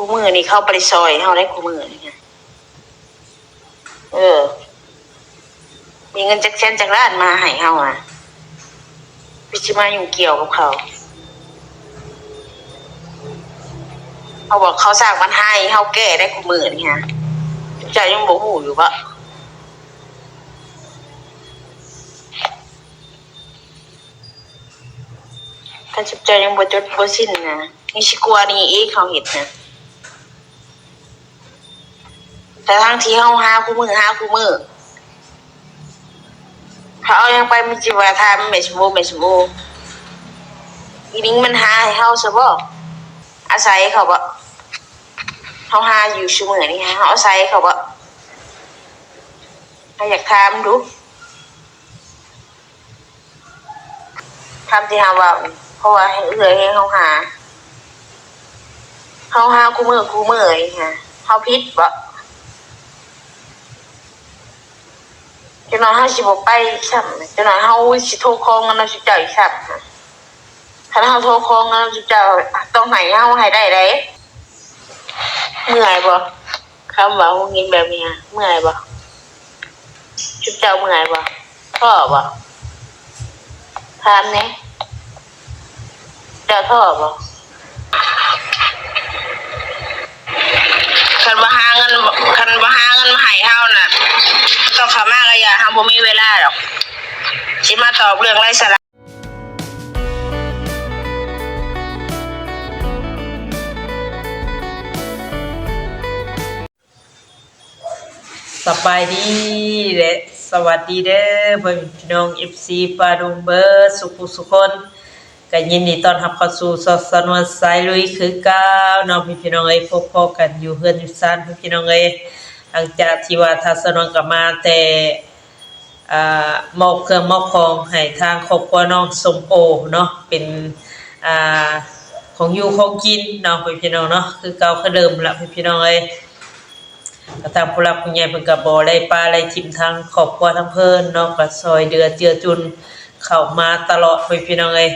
คู่มือนี่เข้าไปซอยเขาได้คู่มือนี่ไงมีเงินจากเช่นจากร้านมาให้เขาพิชิมาอยู่เกี่ยวกับเขาบอกเขาสร้างมันให้เขาแก้ได้คู่มือนี่ฮะใจยังบ่หูอยู่ปะถ้าจิบใจยังบ่จดบ่สิ้นนะนี่ชิกลัวนี่เองเขาเห็นนะแต่ทางที่เขาหาคู่มือเขาเอายังไปมีจิวาทามไม่สมบูรณ์อีนิ้งมันหาให้เขาซะบ่อาศัยเขาบ่เขาหาอยู่ชั่วโมงนี้ฮะเขาอาศัยเขาบ่เขาอยากทำดูทำที่หาว่าเพราะว่าให้ให้เขาหาคู่มือนี่ฮะเขาพิษบ่จะนอนเขาสิบไปซ้ำจะนอนเขาสิโทรคองกันเราสิเจ้าอีกซ้ำถ้าเขาโทรคองกันเราสิเจ้าต้องไหนเขาให้ได้เลยเมื่อยบ่คำว่าหูยินแบบนี้เมื่อยบ่ชุดเจ้าเมื่อยบ่ท่อบ่ถามเนี่ยเจ้าท่อบ่คันว่าหาเงินมาให้เฮาน่ะต้องเข้ามาก็อย่าเฮาบ่มีเวลาหรอกสิมาตอบเรื่องไร้สาระสบายดีและสวัสดีเด้อพี่น้อง FC ปาดงเบอร์สุคนก็ยินดีต้อนรับเข้าสู่สนวนสายลุยคือเก่าน้องพี่น้องเอ้ยพบกันอยู่เฮือนอยู่ซ่านพี่น้องเอ้ยหลังจากที่ว่าทัศนวนกลับมาแต่มอบเครื่องมอบของให้ทางครอบครัวน้องสมโอเนาะเป็นของอยู่ของกินเนาะพี่น้องเนาะคือเก่าคือเดิมละพี่น้องเอ้ยก็ทางผู้หลักผู้ใหญ่เพิ่นก็บ่ได้ปาได้ทิมทางครอบครัวทั้งเพิ่นเนาะก็ซอยเดือเจือจุนเข้ามาตลอดพี่น้องเอ้ย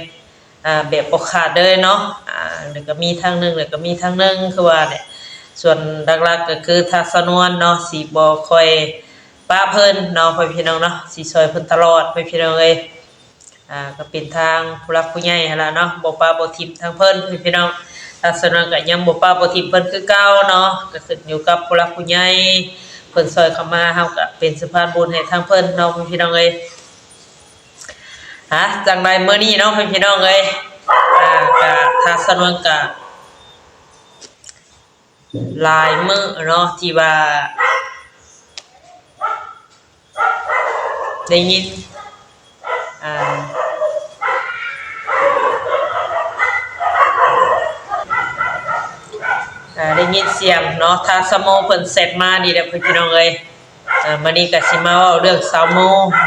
แบบบ่ขาดเลยเนาะแล้วก็มีทางนึงแล้วก็มีทางนึงคือว่าเนี่ยส่วนหลักๆก็คือทัศนวนเนาะสิบ่ค่อยป้าเพิ่นเนาะพี่น้องเนาะสิซอยเพิ่นตลอดพี่น้องเอ้ยก็เป็นทางผู้หลักผู้ใหญ่หั่นล่ะเนาะบ่ป้าบ่ทิมทางเพิ่นพี่น้องทัศนวนก็ยังบ่ป้าบ่ทิมเพิ่นคือเก่าเนาะก็ขึ้นอยู่กับผู้หลักผู้ใหญ่เพิ่นซอยเข้ามาเฮาก็เป็นสะพานบุญให้ทางเพิ่นเนาะพี่น้องเอ้ยจังไดมื้อนี้เนาะพี่น้องเอ้ยก็ทัศนวนก็หลายมื้อเนาะที่ว่าได้ยินได้ยินเสียงเนาะถ้าสโมเพิ่นเสร็จมาดีแล้วพี่น้องเอ้ยมื้อนี้ก็สิมาเว้าเรื่องสาวโม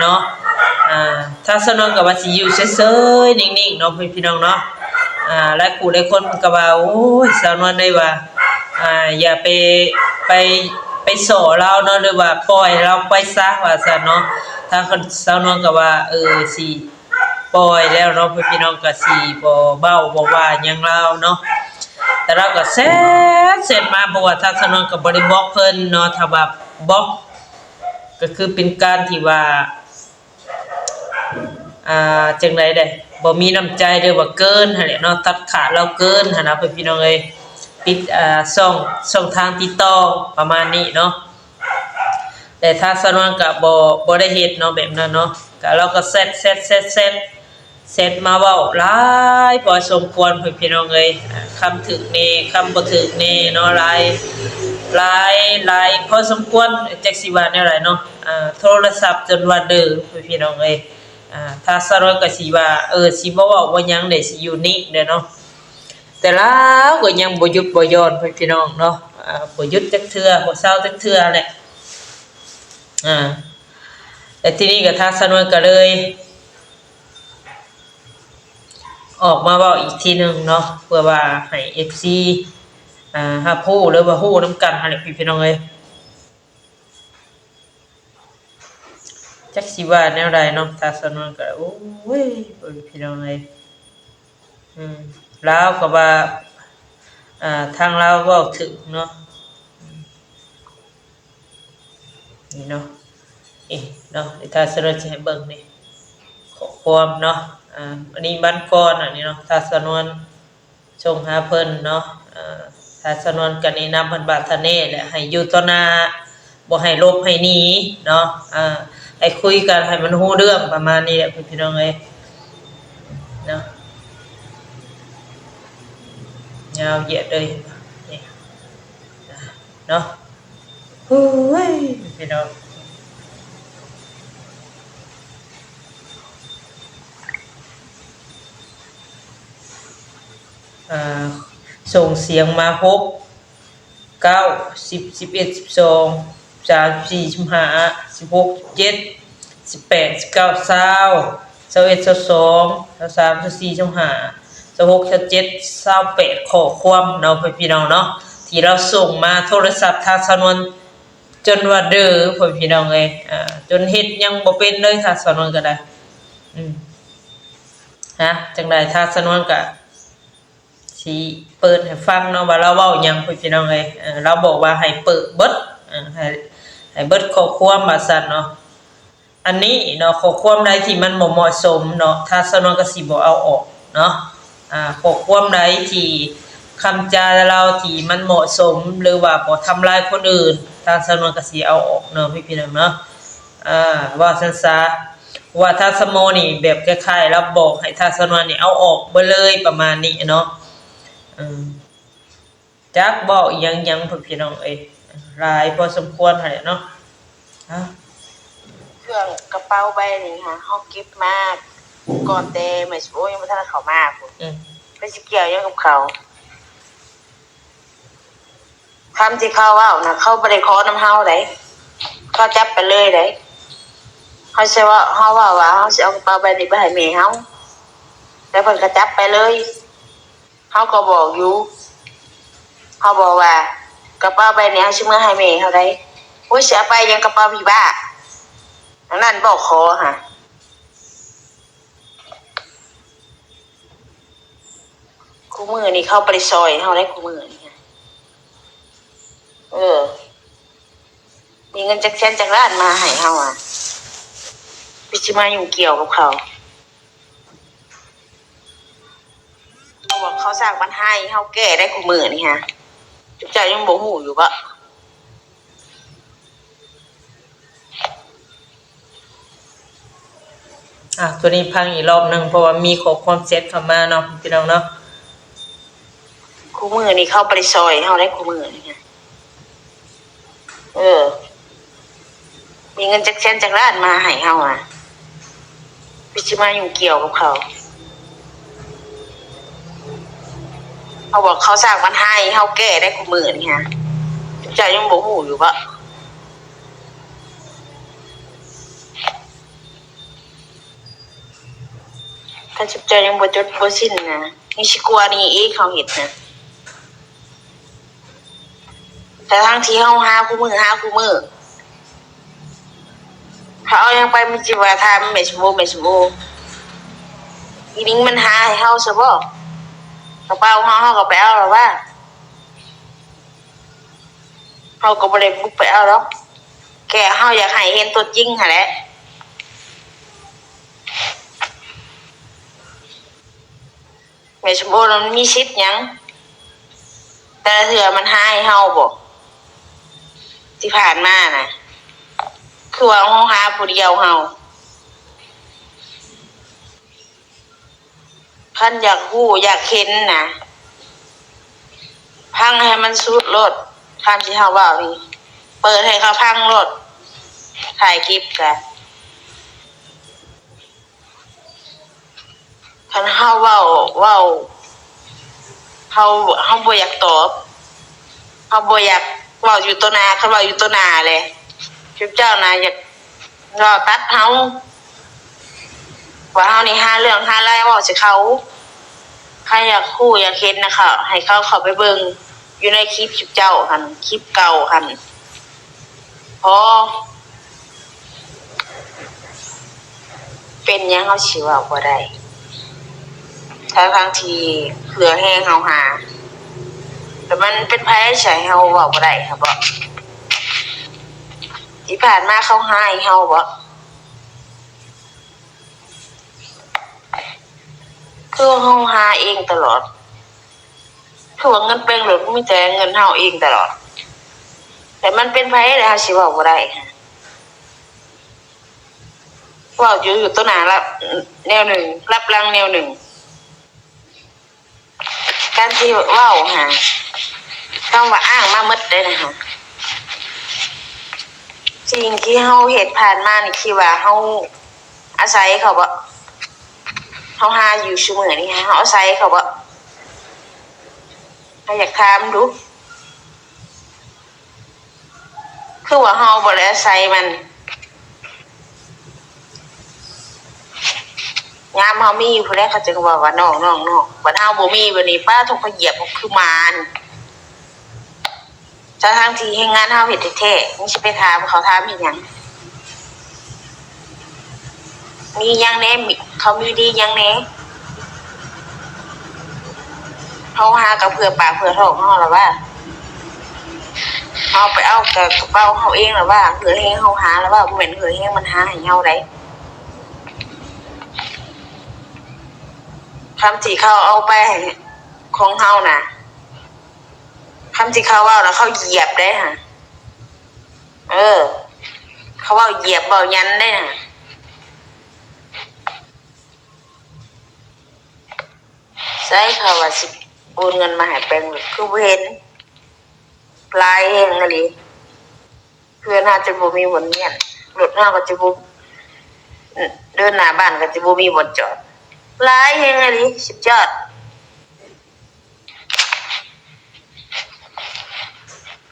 เนาะถ้าสนองก็ว่าสิอยู่เฉยๆนิ่งๆเนาะพี่น้องเนาะและผู้ใดคนมันก็ว่าโอ้ยสาวนวลได้ว่าอย่าไปสอเราเนาะหรือว่าปล่อยเราไปซะว่าซั่นเนาะถ้าคนสาวนวลก็ว่าสิปล่อยแล้วเนาะพี่น้องก็สิบ่เบ้าบ่ว่าหยังเราเนาะแต่เราก็เสร็จมาบ่ว่าถ้าสาวนวลก็บ่ได้บอกเพิ่นเนาะถ้าว่าบอกก็คือเป็นการที่ว่าจังได๋ได้บ่มีน้ำใจหรือว่าเกินหั่นแหละเนาะตัดขาดเราเกินหั่นนะพี่น้องเอ้ยปิดช่องทางติดต่อประมาณนี้เนาะแต่ถ้าสนวนก็บ่ได้เฮ็ดเนาะแบบนั้นเนาะก็เราก็เซตมาเว้าหลายพอสมควรพี่น้องเอ้ยคำถึกแน่คำบ่ถึกแน่เนาะหลายพอสมควรจักสิว่าแนวใดเนาะโทรศัพท์จนว่าดื้อพี่น้องเอ้ยถ้าสรก็สิว่าสิบ่เว้าบ่หยังได้สิอยู่นี่เด้อเนาะแต่แล้วก็ยังบ่หยุดบ่หย่อนพี่น้องเนาะบ่หยุดจักเทื่อบ่เซาจักเทื่อแหละแต่ทีนี้ก็ทางสนวนก็เลยออกมาเว้าอีกทีนึงเนาะเพื่อว่าให้ FC รับรู้หรือว่าฮู้นำกันหั่นแหละพี่น้องเอ้ยจักสิว่าแนวใดเนาะถ้าสนวนก็โอ้ยพี่น้องเอ้ยแล้วก็ว่า ทางเราเว้าถึงเนาะนี่เนาะเนาะถ้าสรุปให้เบิ่งนี่ข้อความเนาะอันนี้บันก่อนอันนี้เนาะถ้าสนวนส่งหาเพิ่นเนาะถ้าสนวนกันนี่นำเพิ่นบาทะเน่แหละให้อยู่ต่อหน้าบ่ให้ลบให้หนีเนาะให้คุยกันให้มันรู้เรื่องประมาณนี้แหละพี่น้องเอ้ยเนาะยาวเหยียดเลยนี่เนาะโอ้ยพี่น้องส่งเสียงมา6 9 10 11 12 13 14 15 16 17 18 19 20 21 22 23 24 25 26 27 28ข้อความเนาะพี่น้องเนาะที่เราส่งมาโทรศัพท์ทางสนวนจนว่าเด้อพี่น้องเอ้ยจนเฮ็ดยังบ่เป็นเลยทางสนวนก็ได้จังได๋ทางสนวนก็สิเปิดให้ฟังเนาะว่าเราเว้าหยังพี่น้องเอ้ยเราบอกว่าให้เปิดเบิดให้เบิดข้อความว่าซั่นเนาะอันนี้เนาะข้อความใดที่มันบ่เหมาะสมเนาะทางสนวนก็สิบ่เอาออกเนาะข้อความใดที่คำจาเราที่มันเหมาะสมหรือว่าบ่ทำลายคนอื่นทางสนวนก็สิเอาออกเนาะพี่น้องเนาะว่าซั่นซะว่าทางสมอนี่แบบคล้ายๆเราบอกให้ทางสนวนนี่เอาออกเบิดเลยประมาณนี้เนาะจักบอกอีหยังพี่น้องเอ้ยหลายพอสมควรหั่นแหละเนาะเครื่องกระเป๋าใบนี้ค่ะเฮาเก็บมาก่อนแต่แม่สิโอ้ยังบ่ทันได้เข้ามาพุ่นไปสิเกี่ยวหยังกับเขาคำที่เขาเว้าน่ะเขาบ่ได้ขอนำเฮาได้เขาจับไปเลยได้เขาสิว่าเฮาว่าเฮาสิเอากระเป๋าใบนี้ไปให้แม่เฮาแต่เพิ่นก็จับไปเลยเฮาก็บอกอยู่เฮาบอกว่ากระเป๋าใบนี้เฮาสิมื้อให้แม่เฮาได้โอ้ยสิเอาไปยังกระเป๋าพี่บ้าอันนั้นบอกขอค่ะคู่มือนี่เข้าไปซอยเฮาได้คู่มือนี่ค่ะมีเงินจักแสนจักล้านมาให้เฮาพี่สิมาอยู่เกี่ยวกับเขาบอกเขาสร้างปัญหาให้เฮาแก้ได้คู่มือนี่ค่ะจุ๊บใจยังบ่ฮู้อยู่บ่ตัวนี้พังอีกรอบนึงเพราะว่ามีข้อความเซตเข้ามาเนาะพี่น้องเนาะคู่มือนี่เข้าไปซอยเฮาได้คู่มือนี่ค่ะมีเงินจักแสนจักล้านมาให้เฮาพี่สิมาอยู่เกี่ยวกับเขาบอกเขาสร้างปัญหาให้เฮาแก้ได้คู่มือนี่ค่ะจุ๊บใจยังบ่ฮู้อยู่บ่ถ้าจุ๊บใจยังบ่จดบ่สิ้นนะนี่สิกลัวนี่อีกเขาเฮ็ดนะแต่ทางที่เฮาหาคู่มือเขาเอายังไปมันสิว่าทาแม่สมบูอีนิ่งมันหาให้เฮาซะบ่กระเป๋าเฮาก็ไปเอาหรอว่าเฮาก็บ่ได้บุกไปเอาหรอกแค่เฮาอยากให้เห็นตัวจริงหั่นแหละแม่สมบูมันมีสิทธิ์หยังแต่เถื่อมันหาให้เฮาบ่ที่ผ่านมาน่ะคือว่าเฮาหาผู้เดียวเฮาคันอยากฮู้อยากเห็นน่ะพังให้มันสุดรถคำที่เฮาเว้านี่เปิดให้เขาพังรถถ่ายคลิปกะคันเฮาเว้าเฮาบ่อยากตอบเฮาบ่อยากเว้าอยู่ต่อหน้าคันเว้าอยู่ต่อหน้าแหละจุ๊บเจ้าน่ะอยากรอตัดเฮาว่าเฮานี่หาเรื่องหารายเว้าสิเขาใครอยากฮู้อยากเห็นนะคะให้เขาเข้าไปเบิ่งอยู่ในคลิปจุ๊บเจ้าหั่นคลิปเก่าหั่นพอเป็นหยังเฮาสิเว้าบ่ได้ถ้าทางที่เผื่อแห้งเฮาหา มันเป็นไผใช้เฮาเว้าบ่ได้ครับบ่ที่ผ่านมาเขาหายเฮาบ่คือเฮาหาเองตลอดคือว่าเงินเป็นหรือมีแต่เงินเฮาเองตลอดแต่มันเป็นไผแล้วเฮาสิเว้าบ่ได้เว้าอยู่ตัวหน้ารับแนวหนึ่งรับหลังแนวหนึ่งการที่เว้าหาต้องว่าอ้างมาหมดเลยนะคะสิ่งที่เฮาเฮ็ดผ่านมานี่คิดว่าเฮาอาศัยเขาบ่เฮาหาอยู่ซุมื้อนี้เฮาอาศัยเขาบ่เฮาอยากถามดูคือว่าเฮาบ่ได้อาศัยมันยามเฮามีอยู่ผู้ใดเขาจึงว่าน้องบัดเฮาบ่มีบัดนี้ป้าทุกข์เหยียบคือมารทั้งที่ให้งานเฮาเฮ็ดแท้ๆมึงสิไปถามเขาถามเฮ็ดหยังมีหยังแหน่เขามีดีหยังแหน่เฮาหากับเพื่อปากเพื่อท้องเฮาล่ะว่าเฮาไปเอากับกระเป๋าเฮาเองล่ะว่าเพื่อให้เฮาหาล่ะว่าบ่แม่นเพื่อให้มันหาให้เฮาได้คำที่เขาเอาไปของเฮาน่ะคำที่เขาเว้าแล้วเขาเหยียบได้ค่ะเขาเว้าเหยียบเว้ายันได้น่ะใช่เขาว่าสิโอนเงินมาให้แปลงคือบ่เห็นลายแฮงอะลิเพื่อนน่าจะบ่มีบ่อนเมียนรถเฮาก็จะบ่เดินหน้าบ้านก็จะบ่มีบ่อนจอดลายแฮงอะลิสุดยอด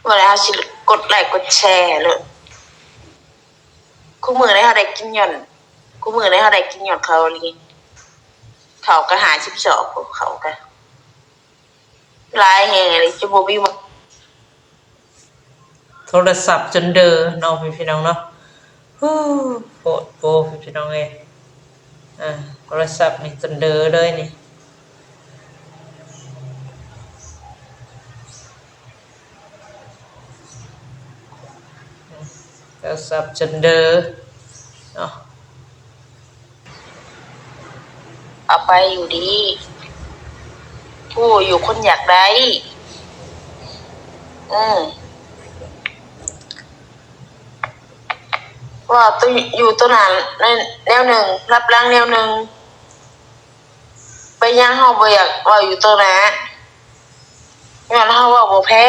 ว่าแล้วสิกดไลค์กดแชร์เลยคู่มือได้เฮาได้กินหย่อนคู่มือได้เฮาได้กินหย่อนเขาลิเขาก็หา12พวกเขาก็ลายแฮงอะลิจะบ่มีบ่ โทรศัพท์จนเด้อเนาะพี่น้องเนาะฮู้โพดโพพี่น้องเอ้ยโทรศัพท์นี่จนเด้อเลยนี่โทรศัพท์จนเด้อเนาะเอาไปอยู่ดีผู้อยู่คนอยากได้ว่าตัวอยู่ตัวนั้นแนวหนึ่งรับหลังแนวหนึ่งไปยังเฮาบ่อยากว่าอยู่ตัวนั้นย้อนเฮาว่าบ่แพ้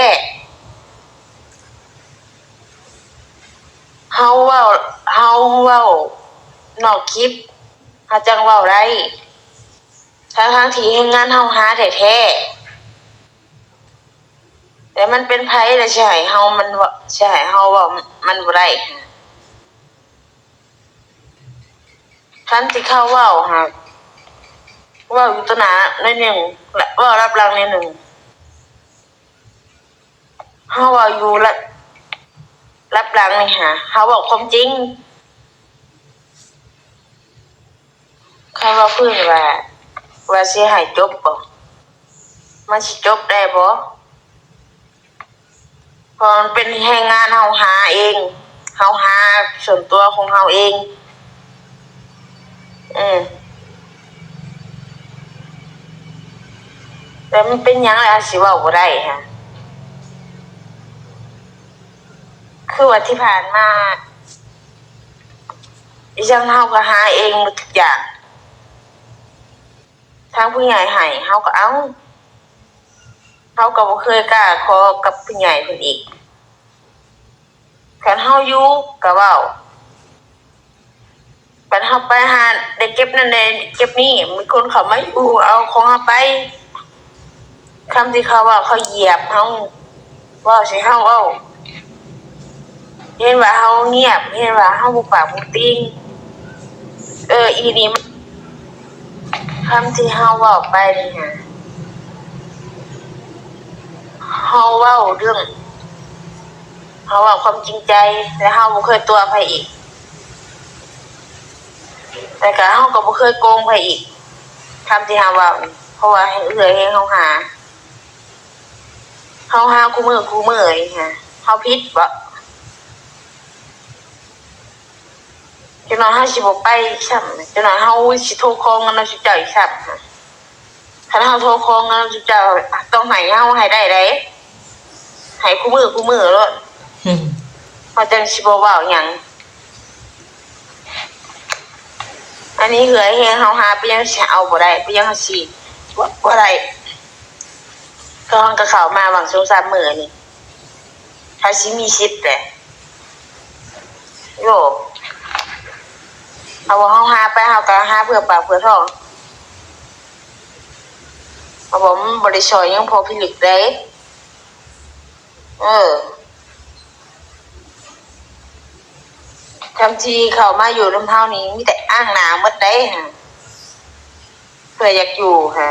เฮาเว้านอกคลิปเฮาจังเว้าได้ทั้งที่ให้งานเฮาหาแท้ๆแต่มันเป็นไผแล้วสิให้เฮามันสิให้เฮาเว้ามันบ่ได้คันที่เขาเว้าหากเว้าอยู่ตัวหน้าหน่อยหนึ่งและเว้ารับหลังหน่อยหนึ่งเฮาเว้าอยู่รับหลังนี่หาเฮาบอกความจริงเขาว่าเพิ่นว่าสิให้จบบ่มันสิจบได้บ่เพราะมันเป็นแรงงานเฮาหาเองเฮาหาส่วนตัวของเฮาเองแต่มันเป็นหยังล่ะสิเว้าบ่ได้ฮะคือว่าที่ผ่านมาดิฉันเฮาก็หาเองหมดทุกอย่างทางผู้ใหญ่ให้เฮาก็เอาเฮาก็บ่เคยกล้าขอกับผู้ใหญ่เพิ่นอีกคันเฮาอยู่ก็เว้าบัดเฮาไปหาได้เก็บนั่นได้เก็บนี่มีคนเข้ามาอยู่เอาของเฮาไปคำที่เขาว่าเขาเหยียบเฮาเว้าสิเฮาเว้าเห็นว่าเฮาเงียบเห็นว่าเฮาบ่ปากบ่ติงอีนี่คำที่เฮาเว้าไปนี่ฮะเฮาเว้าเรื่องเฮาเว้าความจริงใจและเฮาบ่เคยตัวไผอีกแต่ก็เฮาก็บ่เคยโกงไผอีกคำที่เฮาเว้าเพราะว่าให้เอื้อยให้เฮาหา เฮาหาคู่มือนี่ฮะเฮาผิดบ่จังหน่อยเฮาสิบ่ไปซ้ํจังหน่อยเฮาสิโทรขอเงินนำสิเจ้าอีกซ้ํคันเฮาโทรขอเงินนำสิเจ้าต้องให้เฮาให้ได้เด้ให้คู่มือโลด อืม เฮาจังสิบ่เว้าหยังอันนี้เหลือแฮงเฮาหาไปยังสิเอาบ่ได้ไปยังสิบ่ได้ก็ห้องก็เข้ามาหวัง2-3มื้อนี่ถ้าสิมีสิทธิ์แหละโยเอาว่าเฮาหาไปเฮาก็หาเพื่อปากเพื่อท้องเอาบ่มันบ่ได้ช่วยหยังพอพิลึกเด้ทำทีเข้ามาอยู่นำเฮานี่มีแต่อ้างหน้าหมดเด้ฮะเพื่ออยากอยู่ฮะ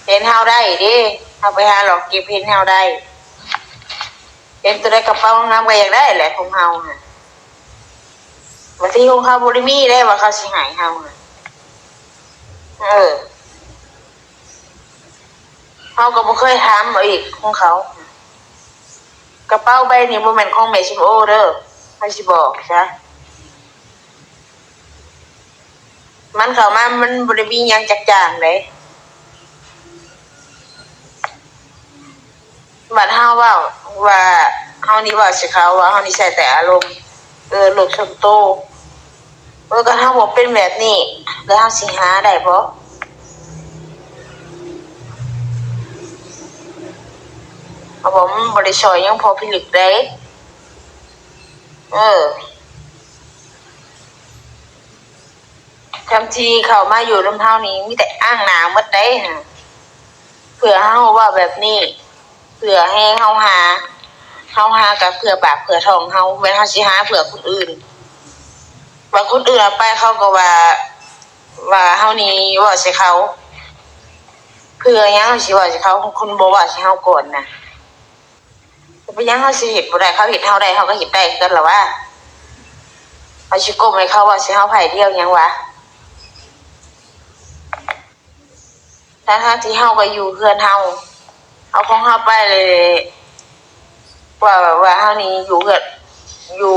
เห็นเฮาได้เด้เฮาไปหาหลอกเก็บเห็นเฮาได้เห็นตัวใดกระเป๋างามก็อยากได้แหละของเฮาฮะบางทีของเขาบ่ได้มีได้ว่าเขาสิให้เฮาฮะเฮาก็บ่เคยถามอีกของเขากระเป๋าใบนี้บ่แม่นของแม่ชิมโอเด้อเฮาสิบอกซะมันเข้ามามันบ่ได้มีหยังจักอย่างเด้บัดเฮาเว้าว่าเฮานี่เว้าสิเขาว่าเฮานี่ใช้แต่อารมณ์โลกส่วนโตวก็เฮาบ่เป็นแบบนี้แล้วเฮาสิหาได้บ่เอาบ่มันบ่ได้ช่วยหยังพอพิลึกเด้ทำทีเข้ามาอยู่นำเฮานี่มีแต่อ้างหน้าหมดเด้ฮะเพื่อเฮาเว้าแบบนี้เพื่อให้เฮาหาก็เพื่อปากเพื่อท้องเฮาแม่นเฮาสิหาเพื่อคนอื่นว่าคนอื่นเอาไปเขาก็ว่าเฮานี่เว้าใส่เขาเพื่อหยังเฮาสิเว้าใส่เขาคนบ่เว้าใส่เฮาก่อนน่ะไปหยังเฮาสิเฮ็ดบ่ได้เขาเฮ็ดเฮาได้เฮาก็เฮ็ดได้คือกันล่ะว่าเฮาสิก้มให้เขาว่าสิเฮาไผเดียวหยังวะทั้งที่เฮาก็อยู่เฮือนเฮาเอาของเฮาไปเลยว่าเฮานี่อยู่เฮือนอยู่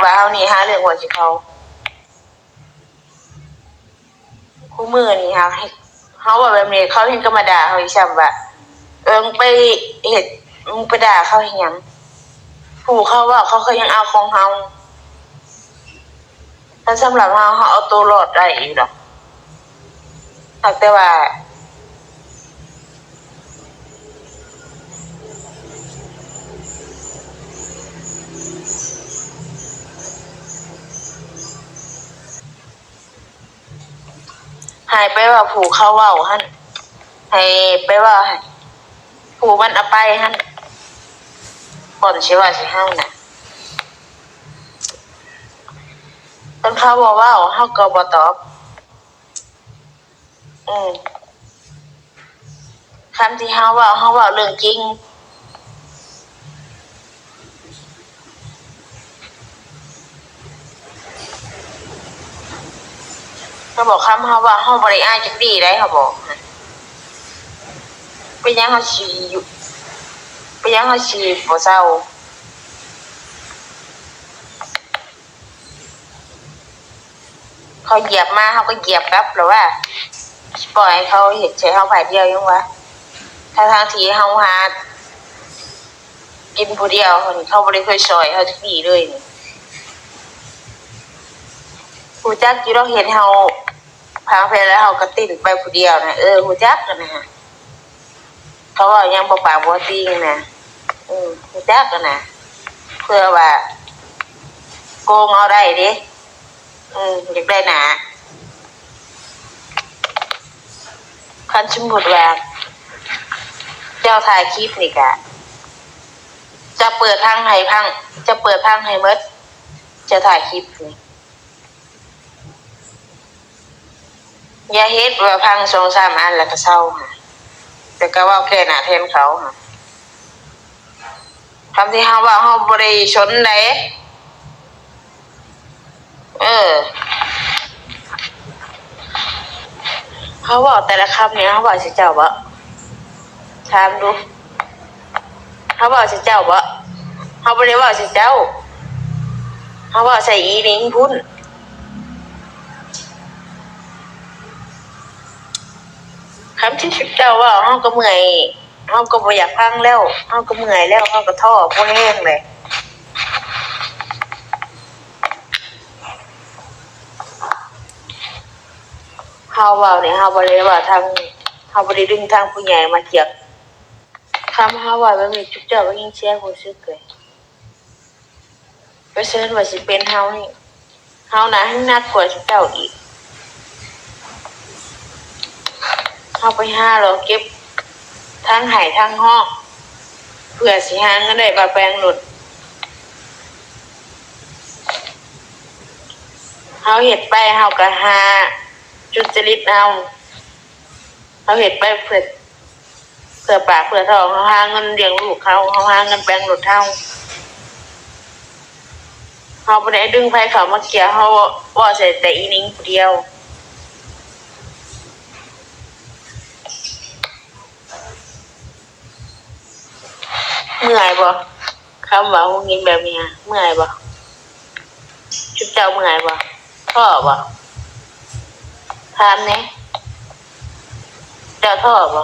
ว่าเฮานี่หาเรื่องว่าสิเขาคู่มือนี่เฮาว่าแบบนี้เขาเห็นก็มาด่าเฮาอีกซ้ำว่ามึงไปเฮ็ดมึงไปด่าเขาเฮ็ดหยังผู้เขาว่าเขาก็ยังเอาของเฮาถ้าสำหรับเฮาเอาตัวรอดได้อีกดอกแต่ว่าหายไปว่าผู้เขาเว้าหั่นให้ไปว่าผู้มันเอาไปหั่นก่อนสิว่าสิเฮาน่ะเพิ่นเขาบ่เว้าเฮาก็บ่ตอบคำที่เฮาเว้าเรื่องจริงเขาบอกคำเฮาว่าเฮาบ่ได้อายจักดีได้เขาบอกเป็นหยังเฮาสิอยู่เป็นหยังเฮาสิบ่เศร้าเขาเหยียบมาเฮาก็เหยียบกลับแล้วว่าสิปล่อยให้เขาเฮ็ดใส่เฮาฝ่ายเดียวยังวะทั้งที่เฮาหากินผู้เดียวเขาบ่ได้เคยช่วยเฮาจักดีเลยนี่ฮู้จักอยู่ดอกเห็นเฮาพาไปแล้วเฮาก็ติ้นไปผู้เดียวน่ะฮู้จักกันนะเขาว่ายังบ่ปากบ่ติงน่ะฮู้จักกันน่ะเพื่อว่าโกงเอาได้เด้อยากได้หนาคันสมมุติว่าเจ้าถ่ายคลิปนี่ก็จะเปิดทางให้พังจะเปิดทางให้หมดจะถ่ายคลิปนี่อย่าเฮ็ดว่าพัง2-3อันแล้วก็เซาค่ะแต่ก็เว้าแค่หน้าแทนเขาค่ะคำที่เฮาว่าเฮาบ่ได้สนเด้เขาบอกแต่ละคำเนี่ยเขาบอกสิเจ้าบ่ ถามดูเขาบอกสิเจ้าบ่เขาบ่ได้ว่าสิเจ้าเขาว่าใส่อีลิงพุ่นคำที่เจ้าว่าเขาก็เมื่อยเขาก็บ่อยากพังแล้วเขาก็เมื่อยแล้วเขาก็ท้อบ่แห้งเลยเขาว่าเนี่ยเขาบ่ได้ว่าทางเขาบ่ได้ดึงทางผู้ใหญ่มาเกี่ยวคำเขาว่าแบบนี้จุ๊บเจ้าก็ยิ่งเสียความรู้สึกเลยเพราะฉะนั้นว่าสิเป็นเฮานี่เฮานะให้หนักกว่าจุ๊บเจ้าอีกเฮาไปหาเราเก็บทั้งหายทั้งห้องเพื่อสิหาเงินได้มาแปลงหลุดเฮาเฮ็ดไปเฮาก็หาจุจริตเฮาเฮ็ดไปเพื่อปากเพื่อท้องเฮาหาเงินเลี้ยงลูกเฮาหาเงินแปลงหลุดเฮาบ่ได้ดึงไผเข้ามาเกี่ยวเฮาว่าใส่แต่อีนิ้งผู้เดียวเมื่อยบ่คำว่าฮู้ยินแบบนี้เมื่อยบ่จุ๊บเจ้าเมื่อยบ่ท้อบ่ถามแหน่เจ้าท้อบ่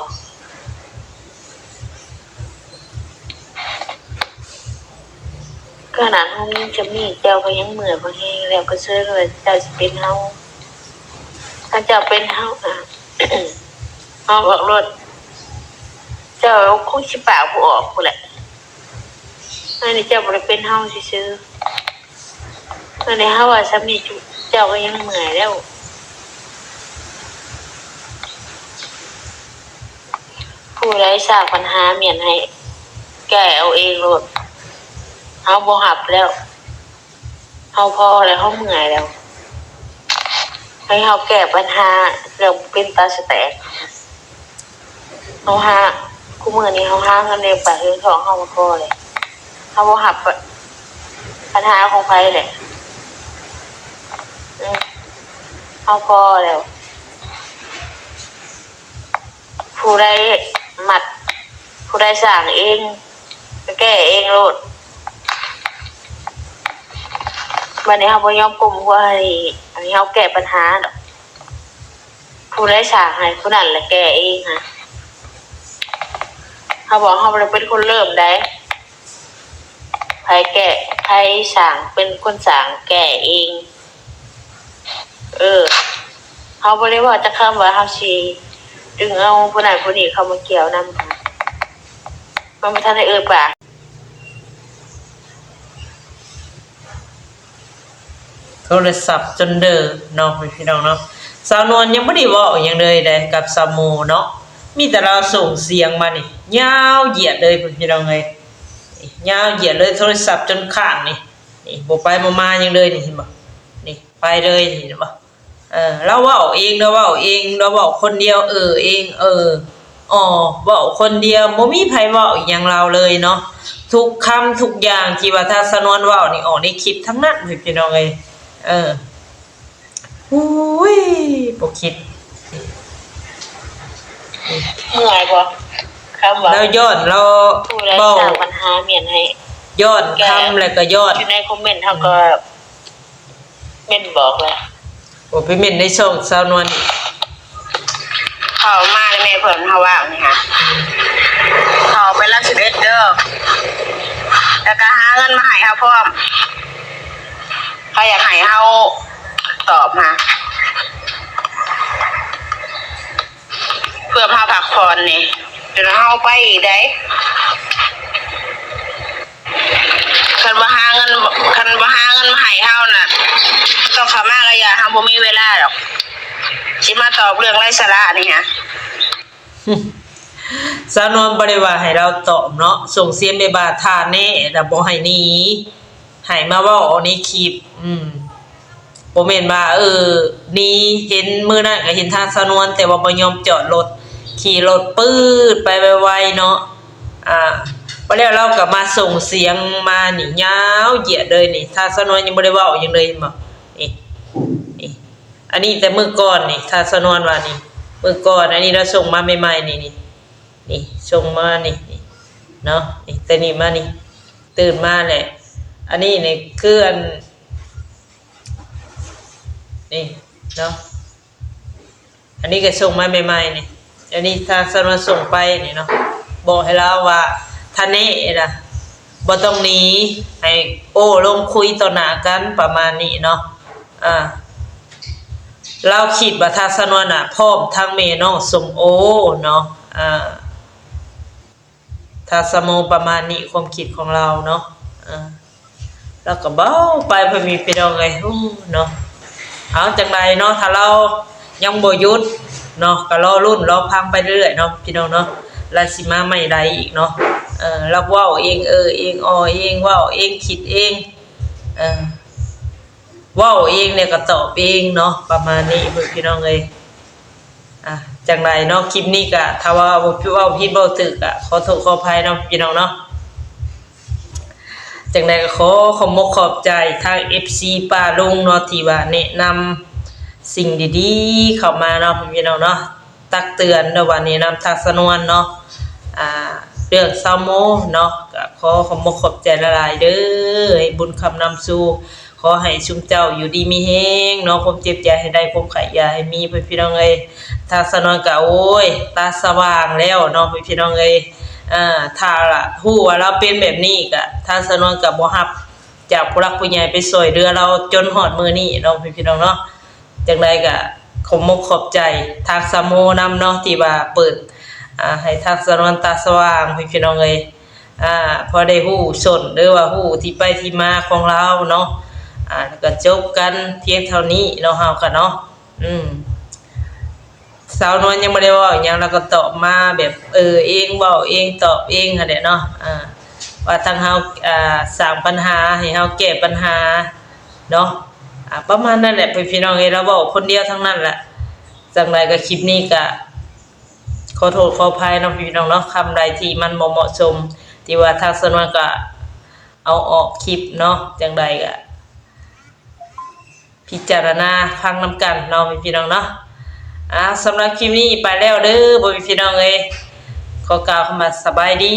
ขนาดฮู้ยินจะมีเจ้าก็ยังเมื่อยบ่แฮงแล้วก็เชื่อว่าเจ้าสิเป็นเฮาถ้าเจ้าเป็นเฮาเฮาบอกรถเจ้าคงสิปากบ่ออกพุ่นแหละอันนี้เจ้าบ่ได้เป็นเฮาซื่อๆอันนี้เฮาว่าสามีเจ้าก็ยังเมื่อยแล้วผู้ใดสร้างปัญหาเมียนให้แก้เอาเองโลดเฮาบ่รับแล้วเฮาพอแล้วเฮาเมื่อยแล้วให้เฮาแก้ปัญหาเรื่องเป็นตาสแตกเฮาหาคุมื้อนี้เฮาหาเงินเลี้ยงปากเลี้ยงท้องเฮาบ่พอเลยเฮาบ่รับปัญหาของไผแหละเฮาพอแล้วผู้ใดมัดผู้ใดสร้างเองก็แก้เองโลดบัดนี้เฮาบ่ยอมก้มหัวให้อันนี้เฮาแก้ปัญหาดอกผู้ใดสร้างให้ผู้นั้นแหละแก้เองฮะเฮาบอกเฮาบ่ได้เป็นคนเริ่มได้ไผแก้ไผสร้างเป็นคนสร้างแก้เองเฮาบ่ได้ว่าจะคำว่าเฮาสิดึงเอาผู้นั้นผู้นี้เข้ามาเกี่ยวนำค่ะมันบ่ทันได้ปากโทรศัพท์จนเด้อเนาะพี่น้องเนาะสาวนวลยังบ่ได้เว้าหยังเลยเด้กับสาวโมเนาะมีแต่เราส่งเสียงมานี่ยาวเหยียดเลยพี่น้องเอ้ยยาวเหยียดเลยโทรศัพท์จนข้างนี่บ่ไปบ่มาหยังเลยนี่เห็นบ่นี่ไปเลยเห็นบ่เราเว้าเองเราเว้าเองเราเว้าคนเดียวเองอ๋อเว้าคนเดียวบ่มีไผเว้าอีหยังเราเลยเนาะทุกคำทุกอย่างที่ว่าถ้าสนวนเว้านี่ออกในคลิปทั้งนั้นพี่น้องเอ้ยอุ้ยบ่คิดเมื่อยบ่คำว่าแล้วย้อนเราเว้าปัญหาเมียนให้ย้อนคำแล้วก็ย้อนอยู่ในคอมเมนต์เฮาก็เม่นบอกแล้วบ่ไปเม่นในช่องสาวนวลเข้ามาแม่เพิ่นเฮาว่านี่ค่ะเข้าไปรับ11เด้อแล้วก็หาเงินมาให้เฮาพร้อมเขาอยากให้เฮาตอบมาเพื่อพาพักผ่อนนี่เดี๋ยวเฮาไปอีกได้คันบ่หาเงินมาให้เฮาน่ะต้องเข้ามาก็อย่าเฮาบ่มีเวลาดอกสิมาตอบเรื่องไร้สาระนี่ฮะสาวนวลบ่ได้ว่าให้เราตอบเนาะส่งเสียงไปบาทาแน่แต่บ่ให้หนีให้มาเว้าในคลิปบ่แม่นว่านี่เห็นมื้อนั้นก็เห็นทางสาวนวลแต่ว่าบ่ยอมจอดรถขี่รถปื๊ดไปไวๆเนาะบ่แล้วเราก็มาส่งเสียงมานี่ยาวเหยียดเลยนี่ถ้าสาวนวลยังบ่ได้เว้าหยังเลยบ่นี่อันนี้แต่มื้อก่อนนี่ถ้าสาวนวลว่านี่มื้อก่อนอันนี้เราส่งมาใหม่ๆนี่ นี่ส่งมานี่เนาะนี่แต่นี่มานี่ตื่นมาแหละอันนี้นี่คืออันนี่เนาะอันนี้ก็ส่งมาใหม่ๆนี่อันนี้ทางสนวนส่งไปนี่เนาะบอกให้เราว่าท่านนี้นะบ่ต้องหนีให้โอ้ลงคุยต่อหน้ากันประมาณนี้เนาะเราคิดว่าทางสนวนน่ะพร้อมทางแม่น้องสมโอเนาะทางสมโอประมาณนี้ความคิดของเราเนาะแล้วก็เบ้าไปเพื่อมีพี่น้องไงเนาะเอาจากใดเนาะถ้าเรายังบ่หยุดเนาะก็รอรุ่นรอพังไปเรื่อยๆเนาะพี่น้องเนาะลาสิมาใหม่ใดอีกเนาะเราเว้าเองเองเองเว้าเองคิดเองเว้าเองเนี่ยก็ตอบเองเนาะประมาณนี้พี่น้องเอ้ยจากใดเนาะคลิปนี้ก็ถ้าว่าบ่พี่ว่าผิดบ่ถูกก็ขอโทษขออภัยเนาะพี่น้องเนาะจากนั้นก็ขอมกขอบใจทาง FC ป้าลุงเนาะที่ว่าแนะนำสิ่งดีๆเข้ามาเนาะพี่น้องเนาะตักเตือนในวันนี้นำทักษนวนเนาะเรื่องซาโมเนาะก็ขอมกขอบใจหลายๆเด้อให้บุญคำนำสู่ขอให้ชุมเจ้าอยู่ดีมีแฮงเนาะผมเจ็บใจให้ได้ผมไข่ยาให้มีพี่น้องเอ้ยทักษนวนก็โอ้ยตาสว่างแล้วเนาะพี่น้องเอ้ยถ้าล่ะฮู้ว่าเราเป็นแบบนี้ก็ท่านสนวนก็บ่รับจากผู้รักผู้ใหญ่ไปช่วยเหลือเราจนฮอดมื้อนี้เนาะพี่น้องเนาะจังไดก็ขอมกขอบใจทางสะโมนำเนาะที่ว่าเปิดให้ทางสนวนตาสว่างพี่น้องเอ้ยพอได้ฮู้สนหรือว่าฮู้ที่ไปที่มาของเราเนาะแล้วก็จบกันเพียงเท่านี้เนาะเฮาก็เนาะสาวนวลยังไม่ได้ว่าอย่างแล้วก็ตอบมาแบบเองเว้าเองตอบเองหั่นแหละเนาะว่าทางเฮาสร้างปัญหาให้เฮาแก้ปัญหาเนาะประมาณนั้นแหละพี่น้องเอ้ยเราเว้าคนเดียวทั้งนั้นแหละจังไดก็คลิปนี้ก็ขอโทษขออภัยเนาะพี่น้องเนาะคำใดที่มันบ่เหมาะสมที่ว่าทางสนวนก็เอาออกคลิปเนาะจังไดก็พิจารณาฟังนำกันเนาะพี่น้องเนาะสำหรับคลิปนี้ไปแล้วเด้อบ่มีพี่น้องเอ้ยขอกล่าวคำว่าสบายดี